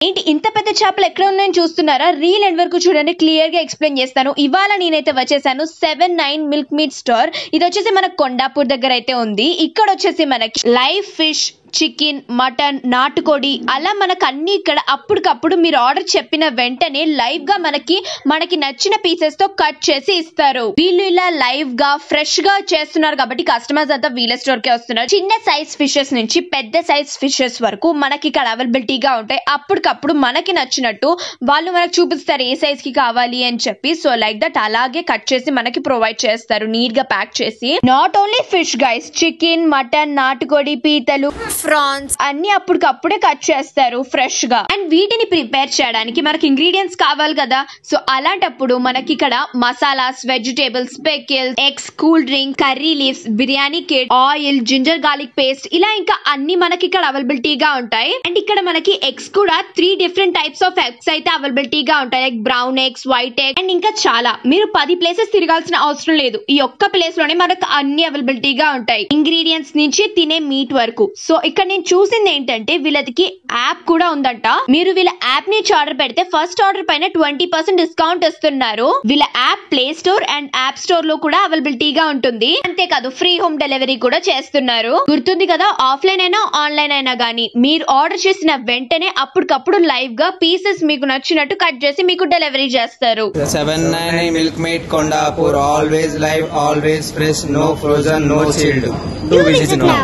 ఏంటి ఇంత పెద్ద చేపలు ఎక్కడ ఉన్నాయని చూస్తున్నారా? రీల్ ఎండ్ వరకు చూడండి, క్లియర్ గా ఎక్స్ప్లెయిన్ చేస్తాను. ఇవాళ నేనైతే వచ్చేసాను 7-9 మిల్క్ మీట్ స్టోర్. ఇది వచ్చేసి మన కొండాపూర్ దగ్గర అయితే ఉంది. ఇక్కడ వచ్చేసి మనకి లైవ్ ఫిష్, చికెన్, మటన్, నాటుకోడి అలా మనకు అన్ని ఇక్కడ అప్పటికప్పుడు మీరు ఆర్డర్ చెప్పిన వెంటనే లైవ్ గా మనకి నచ్చిన పీసెస్ తో కట్ చేసి ఇస్తారు. వీళ్ళు ఇలా లైవ్ గా ఫ్రెష్ గా చేస్తున్నారు కాబట్టి కస్టమర్స్ అంతా వీళ్ళ స్టోర్ కే వస్తున్నారు. చిన్న సైజ్ ఫిషెస్ నుంచి పెద్ద సైజ్ ఫిషెస్ వరకు మనకి ఇక్కడ అవైలబిలిటీగా ఉంటాయి. అప్పటికప్పుడు మనకి నచ్చినట్టు వాళ్ళు మనకు చూపిస్తారు ఏ సైజ్ కి కావాలి అని చెప్పి. సో లైక్ దట్ అలాగే కట్ చేసి మనకి ప్రొవైడ్ చేస్తారు నీట్ గా ప్యాక్ చేసి. Not only fish guys, chicken, mutton, నాటుకోడి, పీతలు, ఫ్రాన్స్ అన్ని అప్పటికప్పుడే కట్ చేస్తారు ఫ్రెష్ గా. అండ్ వీటిని ప్రిపేర్ చేయడానికి మనకి ఇంగ్రీడియంట్స్ కావాలి కదా. సో అలాంటప్పుడు మనకి ఇక్కడ masalas, vegetables, pickles, eggs, cool drink, curry leaves, biryani kit, oil, ginger garlic paste ఇలా ఇంకా అన్ని మనకి ఇక్కడ అవైలబిలిటీగా ఉంటాయి. అండ్ ఇక్కడ మనకి ఎగ్స్ కూడా 3 డిఫరెంట్ టైప్స్ ఆఫ్ ఎగ్స్ అయితే అవైలబిలిటీగా ఉంటాయి. Like brown eggs, white egg and ఇంకా చాలా. మీరు 10 ప్లేసెస్ తిరగాల్సిన అవసరం లేదు. ఈ ఒక్క ప్లేస్ లోనే మనకు అన్ని అవైలబిలిటీగా ఉంటాయి, ఇంగ్రీడియంట్స్ నుంచి తినే మీట్ వరకు. సో ఇక్కడ నేను చూసింది ఏంటంటే వీళ్ళకి యాప్ కూడా ఉందంట. మీరు వీళ్ళ యాప్ నుంచి ఆర్డర్ పెడితే ఫస్ట్ ఆర్డర్ పైన 20% డిస్కౌంట్ ఇస్తున్నారు. వీళ్ళ app play store and app store లో కూడా అవైలబిలిటీగా ఉంటుంది. అంతేకాదు ఫ్రీ హోమ్ డెలివరీ కూడా చేస్తున్నారు. గుర్తుంది కదా, ఆఫ్లైన్ అయినా ఆన్లైన్ అయినా గానీ మీరు ఆర్డర్ చేసిన వెంటనే అప్పటికప్పుడు లైవ్ గా పీసెస్ మీకు నచ్చినట్టు కట్ చేసి మీకు డెలివరీ చేస్తారు. 7-9 milk meat Kondapur, always live, always fresh, no frozen, no chilled. Do visit now.